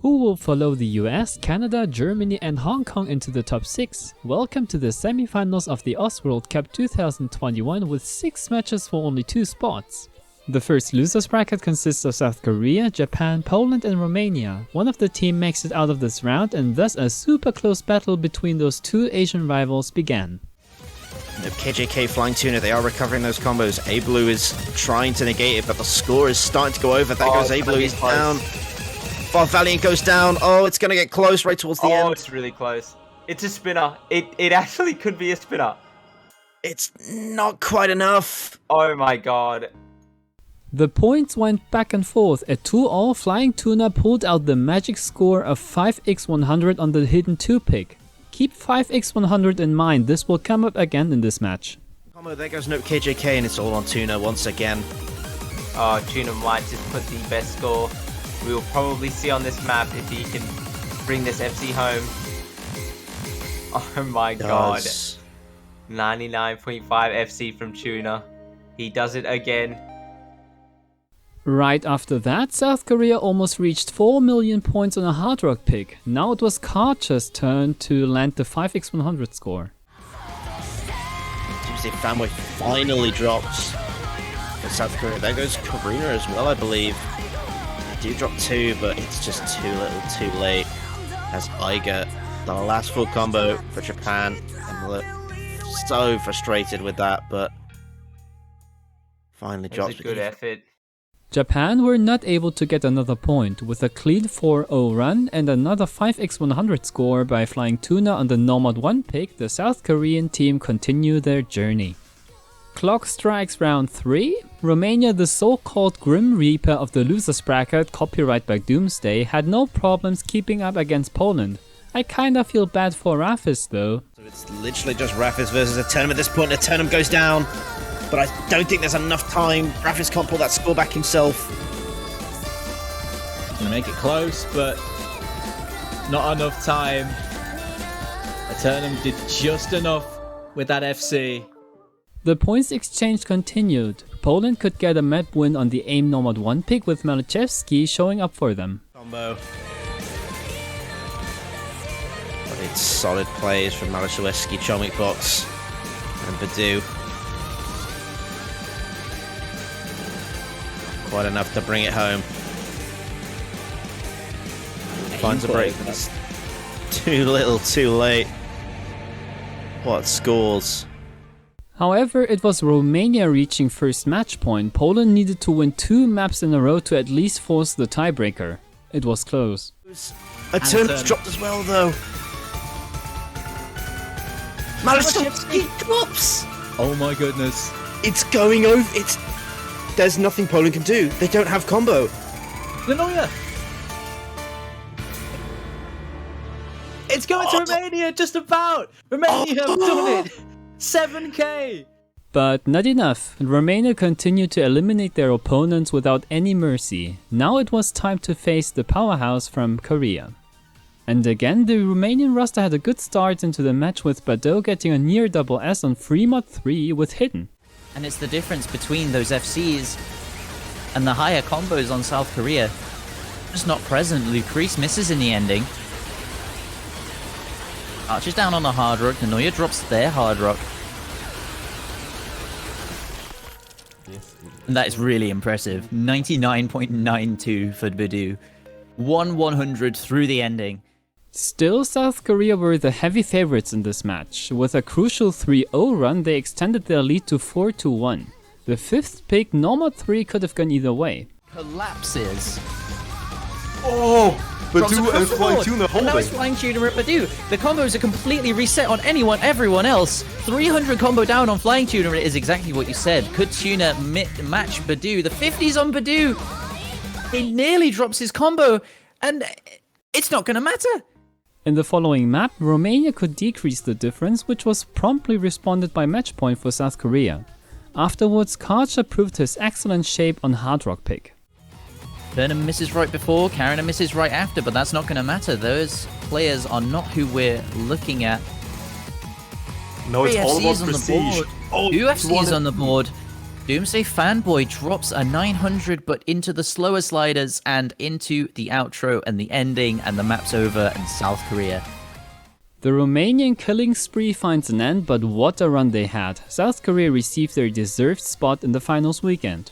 who will follow the US, Canada, Germany and Hong Kong into the top 6. Welcome to the semifinals of the OWC World Cup 2021 with 6 matches for only 2 spots. The first losers bracket consists of South Korea, Japan, Poland and Romania. One of the team makes it out of this round and thus a super close battle between those 2 Asian rivals began. The KJK Flying Tuna, they are recovering those combos. A-Blue is trying to negate it, but the score is starting to go over. There goes A-Blue, he's down. Bob Valiant goes down. Oh, it's going to get close right towards the end. Oh, it's really close. It's a spinner. It actually could be a spinner. It's not quite enough. Oh my god. The points went back and forth. At 2-all, Flying Tuna pulled out the magic score of 5x100 on the hidden 2 pick. Keep 5x100 in mind, this will come up again in this match. Combo, there goes Note KJK and it's all on Tuna once again. Oh, Tuna might just put the best score we will probably see on this map if he can bring this FC home. Oh my god. 99.5 FC from Tuna. He does it again. Right after that, South Korea almost reached 4 million points on a Hard Rock pick. Now it was Karcha's turn to land the 5x100 score. Tuesday Fanboy finally drops for South Korea. There goes Karina as well, I believe. They do drop 2, but it's just too little, too late. As Iga, the last full combo for Japan. And look, so frustrated with that, but finally drops. It was a good effort. Japan were not able to get another point, with a clean 4-0 run and another 5x100 score by Flying Tuna on the Nomad 1 pick. The South Korean team continue their journey. Clock strikes round 3. Romania, the so-called Grim Reaper of the losers bracket, copyright by Doomsday, had no problems keeping up against Poland. I kinda feel bad for Rafis though. So it's literally just Rafis versus Eternum at this point. Eternum goes down. But I don't think there's enough time. Rafis can't pull that score back himself. Gonna make it close, but not enough time. Eternum did just enough with that FC. The points exchange continued. Poland could get a map win on the AIM Nomad 1 pick with Malachevsky showing up for them. Combo. But it's solid plays from Malachevsky, Chomik Box, and Badu. Quite enough to bring it home. Finds a break, but it's too little, too late. What scores? However, it was Romania reaching first match point. Poland needed to win 2 maps in a row to at least force the tiebreaker. It was close. Eternum's dropped as well, though. Malachevsky drops! Oh my goodness. It's going over. There's nothing Poland can do. They don't have combo. Lenoya! It's going to Romania, just about! Romania have done it! 7k! But not enough. Romania continued to eliminate their opponents without any mercy. Now it was time to face the powerhouse from Korea. And again, the Romanian roster had a good start into the match with Bado getting a near double S on free mod 3 with Hidden. And it's the difference between those FCs and the higher combos on South Korea. Just not present. Lucrece misses in the ending. Archer's down on the Hard Rock. Nanoya drops their Hard Rock. And that is really impressive. 99.92 for Badu. 1/100 through the ending. Still, South Korea were the heavy favorites in this match. With a crucial 3-0 run, they extended their lead to 4-1. The 5th pick, Nomad 3, could have gone either way. Collapses. Oh! Badu and Flying Tuna holding. And now it's Flying Tuna at Badu. The combos are completely reset on everyone else. 300 combo down on Flying Tuna is exactly what you said. Could Tuna match Badu? The 50s on Badu. He nearly drops his combo, and it's not going to matter. In the following map, Romania could decrease the difference, which was promptly responded by match point for South Korea. Afterwards, Karcha proved his excellent shape on Hard Rock pick. Burnham misses right before, Karina misses right after, but that's not going to matter. Those players are not who we're looking at. No, it's all about FCs on the prestige. board. Oh, 2 FCs on the board. Doomsday Fanboy drops a 900, but into the slower sliders and into the outro and the ending, and the map's over in South Korea. The Romanian killing spree finds an end, but what a run they had. South Korea received their deserved spot in the finals weekend.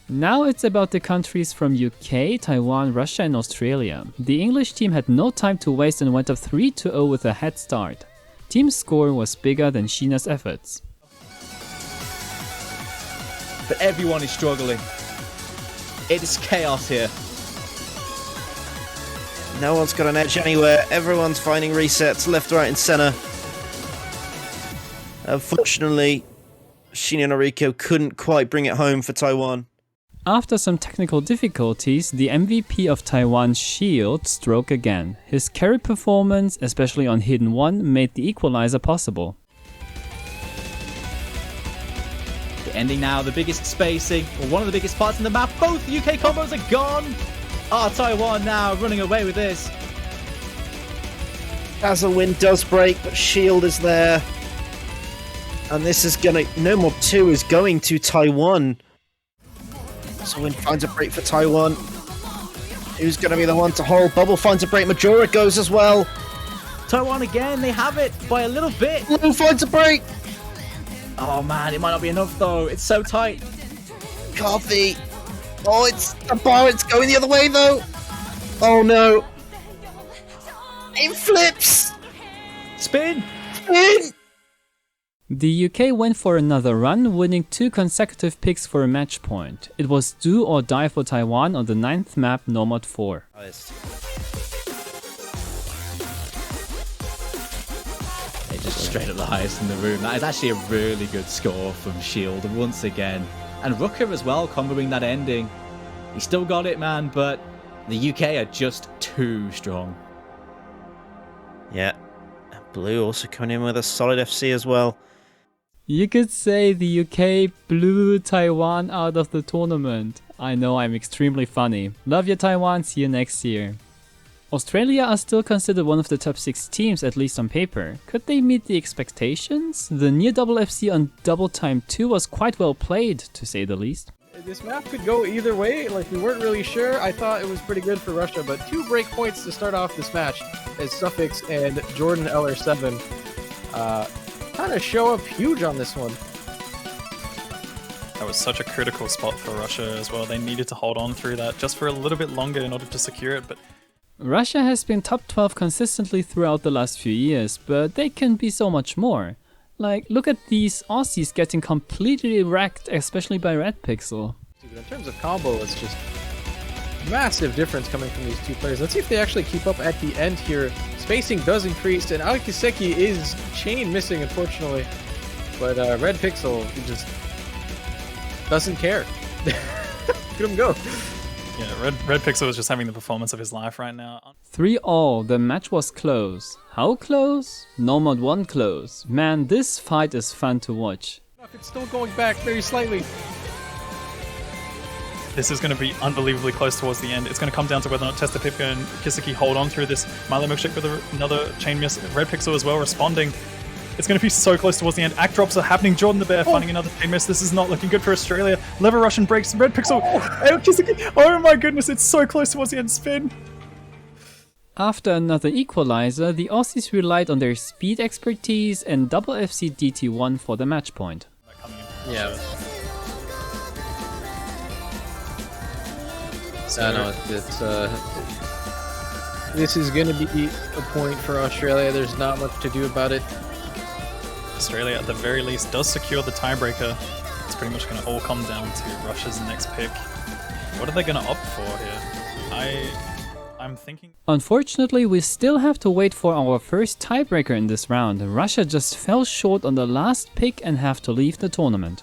Now it's about the countries from UK, Taiwan, Russia and Australia. The English team had no time to waste and went up 3-0 with a head start. Team's score was bigger than Sheena's efforts. But everyone is struggling. It is chaos here. No one's got an edge anywhere. Everyone's finding resets left, right, and center. Unfortunately, Shinya Noriko couldn't quite bring it home for Taiwan. After some technical difficulties, the MVP of Taiwan's Shield struck again. His carry performance, especially on Hidden 1, made the equalizer possible. The ending now, the biggest spacing, or one of the biggest parts in the map. Both UK combos are gone. Taiwan now running away with this. Dazzle Wind does break, but Shield is there. And this is gonna... No Mob 2 is going to Taiwan. Dazzle Wind finds a break for Taiwan. Who's gonna be the one to hold? Bubble finds a break, Majora goes as well. Taiwan again, they have it by a little bit. Blue finds a break. Oh man, it might not be enough though. It's so tight. Coffee. Oh, it's the bar. It's going the other way though. Oh no. It flips. Spin. Spin. The UK went for another run, winning 2 consecutive picks for a match point. It was do or die for Taiwan on the 9th map, Nomad 4. Just straight up the highest in the room. That is actually a really good score from Shield once again. And Rucker as well, comboing that ending. He still got it, man, but the UK are just too strong. Yeah. Blue also coming in with a solid FC as well. You could say the UK blew Taiwan out of the tournament. I know, I'm extremely funny. Love you Taiwan, see you next year. Australia are still considered one of the top 6 teams, at least on paper. Could they meet the expectations? The near double FC on Double Time 2 was quite well played, to say the least. This map could go either way, like we weren't really sure. I thought it was pretty good for Russia, but 2 break points to start off this match as Suffix and Jordan LR7 kind of show up huge on this one. That was such a critical spot for Russia as well. They needed to hold on through that just for a little bit longer in order to secure it, but Russia has been top 12 consistently throughout the last few years, but they can be so much more. Like, look at these Aussies getting completely wrecked, especially by Red Pixel. In terms of combo, it's just massive difference coming from these 2 players. Let's see if they actually keep up at the end here. Spacing does increase, and Aokiseki is chain missing, unfortunately. But Red Pixel, he just doesn't care. Look at him go. yeah, Red Pixel is just having the performance of his life right now. 3-all, the match was close. How close? Nomad 1 close. Man, this fight is fun to watch. It's still going back very slightly. This is going to be unbelievably close towards the end. It's going to come down to whether or not Testa Pipka and Kiseki hold on through this. Milo Milkshake with another chain miss. Red Pixel as well responding. It's going to be so close towards the end. Act drops are happening. Jordan the Bear finding another chain miss. This is not looking good for Australia. Lever Russian breaks. Red Pixel. Oh, Kiseki. Oh my goodness, it's so close towards the end. Spin. After another equalizer, the Aussies relied on their speed expertise and double FC DT1 for the match point. Yeah. No, this is going to be a point for Australia. There's not much to do about it. Australia, at the very least, does secure the tiebreaker. It's pretty much going to all come down to Russia's next pick. What are they going to opt for here? I'm thinking... Unfortunately, we still have to wait for our first tiebreaker in this round. Russia just fell short on the last pick and have to leave the tournament.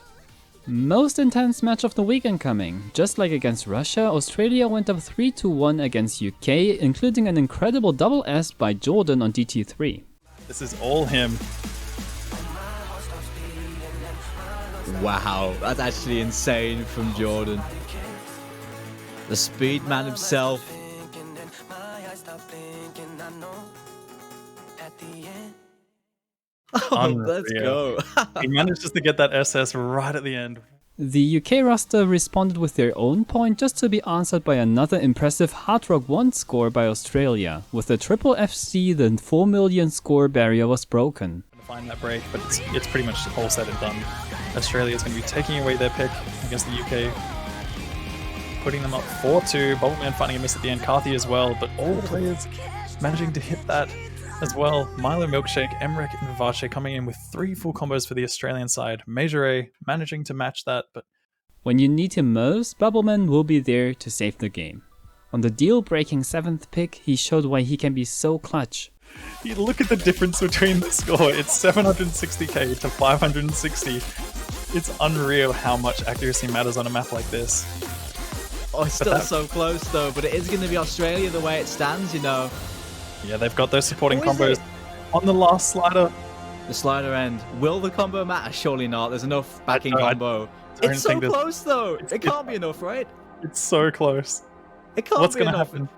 Most intense match of the weekend coming. Just like against Russia, Australia went up 3-1 against UK, including an incredible double S by Jordan on DT3. This is all him. Wow, that's actually insane from Jordan. The speed man himself. Oh, let's go. He managed just to get that SS right at the end. The UK roster responded with their own point just to be answered by another impressive Hard Rock 1 score by Australia. With the triple FC, the 4 million score barrier was broken. To find that break, but it's pretty much all said and done. Australia is going to be taking away their pick against the UK, putting them up 4-2. Bubbleman finding a miss at the end, Carthy as well, but all the players managing to hit that as well. Milo Milkshake, Emmerich, and Vivace coming in with 3 full combos for the Australian side. Major A managing to match that, but when you need him most, Bubbleman will be there to save the game. On the deal-breaking 7th pick, he showed why he can be so clutch. you look at the difference between the score. It's 760k to 560. It's unreal how much accuracy matters on a map like this. Oh, it's still so close though, but it is going to be Australia the way it stands, you know. Yeah, they've got those supporting Who is combos it? on the last slider. The slider end. Will the combo matter? Surely not. There's enough backing I combo. don't It's so think there's- close though. It can't be enough, right? It's so close. It can't What's be going to enough. happen?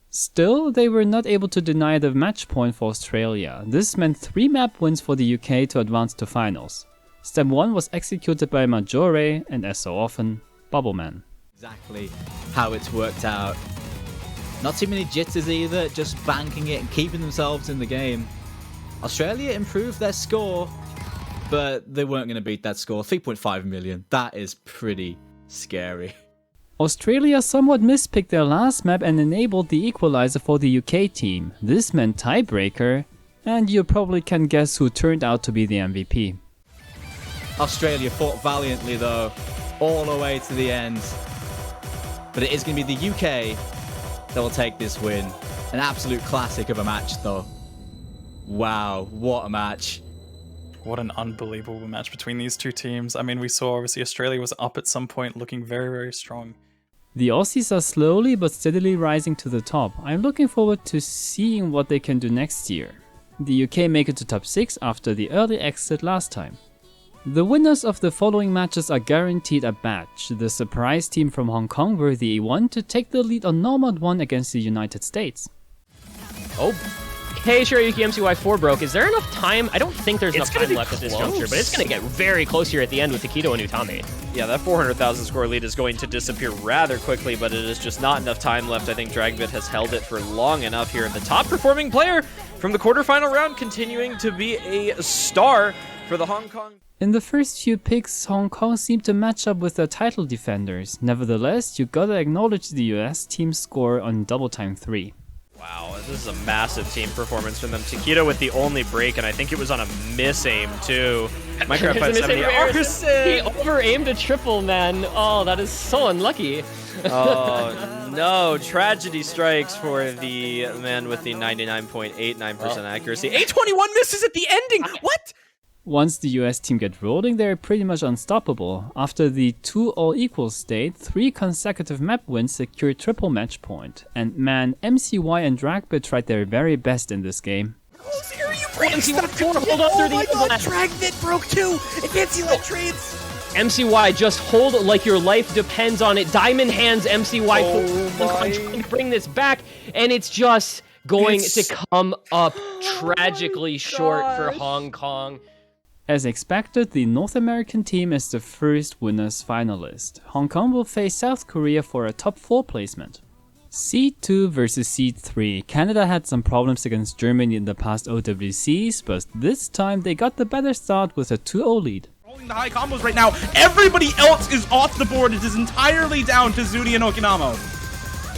Still, they were not able to deny the match point for Australia. This meant 3 map wins for the UK to advance to finals. Step 1 was executed by Majore and, as so often, Bubbleman. Exactly how it's worked out. Not too many jitters either, just banking it and keeping themselves in the game. Australia improved their score, but they weren't going to beat that score. 3.5 million. That is pretty scary. Australia somewhat mispicked their last map and enabled the equalizer for the UK team. This meant tiebreaker, and you probably can guess who turned out to be the MVP. Australia fought valiantly though, all the way to the end. But it is going to be the UK that will take this win. An absolute classic of a match though. Wow, what a match. What an unbelievable match between these two teams. I mean, we saw obviously Australia was up at some point, looking very, very strong. The Aussies are slowly but steadily rising to the top. I'm looking forward to seeing what they can do next year. The UK make it to top 6 after the early exit last time. The winners of the following matches are guaranteed a badge. The surprise team from Hong Kong were the A1 to take the lead on Nomad 1 against the United States. Oh. Hey, Shirayuki MCY4 broke. Is there enough time? I don't think there's enough gonna time be left at this close. juncture, but it's going to get very close here at the end with Takedo and Utami. Yeah, that 400,000 score lead is going to disappear rather quickly, but it is just not enough time left. I think Dragbit has held it for long enough here. The top performing player from the quarterfinal round continuing to be a star for the Hong Kong. In the first few picks, Hong Kong seemed to match up with the title defenders. Nevertheless, you gotta acknowledge the US team's score on Double Time 3. Wow, this is a massive team performance from them. Takedo with the only break, and I think it was on a miss aim too. Minecraft There's a 570 mistake. He Arson! over-aimed a triple, man. Oh, that is so unlucky. Oh no, tragedy strikes for the man with the 99.89% accuracy. 821 misses at the ending! What? Once the US team get rolling, they're pretty much unstoppable. After the 2 all-equal state, 3 consecutive map wins secured triple match point. And man, MCY and Dragbit tried their very best in this game. MCY hold up through the Dragbit broke too! Advancing light trades! MCY, just hold like your life depends on it. Diamond hands MCY trying to bring this back, and it's just going to come up tragically short for Hong Kong. As expected, the North American team is the first winners finalist. Hong Kong will face South Korea for a top 4 placement. Seed 2 versus Seed 3. Canada had some problems against Germany in the past OWCs, but this time they got the better start with a 2-0 lead. Rolling the high combos right now. Everybody else is off the board. It is entirely down to Zuni and Okinamo.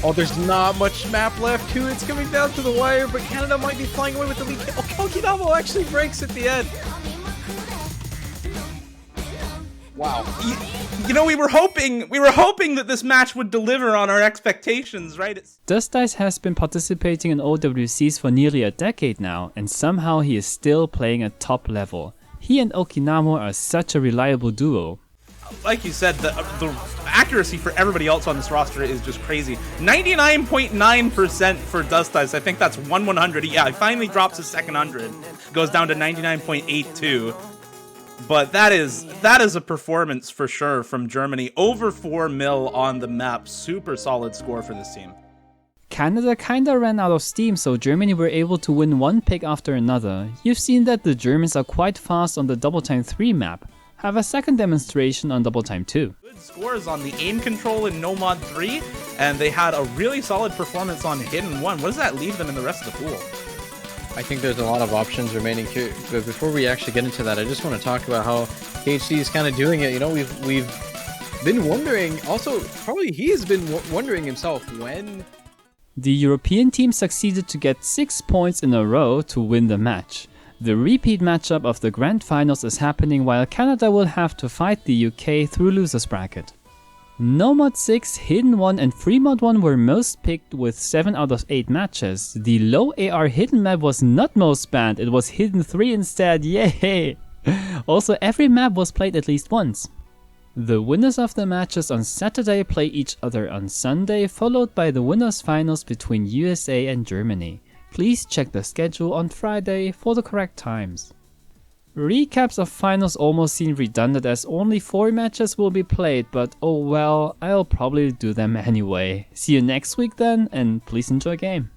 Oh, there's not much map left too. It's coming down to the wire, but Canada might be flying away with the lead. Oh, Okinamo actually breaks at the end. Wow. You know, we were hoping that this match would deliver on our expectations, right? Dust Dice has been participating in OWCs for nearly a decade now, and somehow he is still playing at top level. He and Okinamo are such a reliable duo. Like you said, the accuracy for everybody else on this roster is just crazy. 99.9% for Dust Dice. I think that's 1/100. Yeah, he finally drops his second 100. Goes down to 99.82. But that is a performance for sure from Germany. Over 4 mil on the map. Super solid score for this team. Canada kinda ran out of steam, so Germany were able to win one pick after another. You've seen that the Germans are quite fast on the Double Time 3 map. Have a second demonstration on Double Time 2. Good scores on the aim control in No Mod 3, and they had a really solid performance on Hidden 1. What does that leave them in the rest of the pool? I think there's a lot of options remaining here. But before we actually get into that, I just want to talk about how KHC is kind of doing it. You know, we've been wondering, also probably he has been wondering himself when... The European team succeeded to get 6 points in a row to win the match. The repeat matchup of the Grand Finals is happening while Canada will have to fight the UK through losers bracket. No Mod 6, Hidden 1 and Free Mod 1 were most picked with 7 out of 8 matches. The low AR Hidden map was not most banned, it was Hidden 3 instead, yay! Also, every map was played at least once. The winners of the matches on Saturday play each other on Sunday, followed by the winners finals between USA and Germany. Please check the schedule on Friday for the correct times. Recaps of finals almost seem redundant as only 4 matches will be played, but oh well, I'll probably do them anyway. See you next week then, and please enjoy game.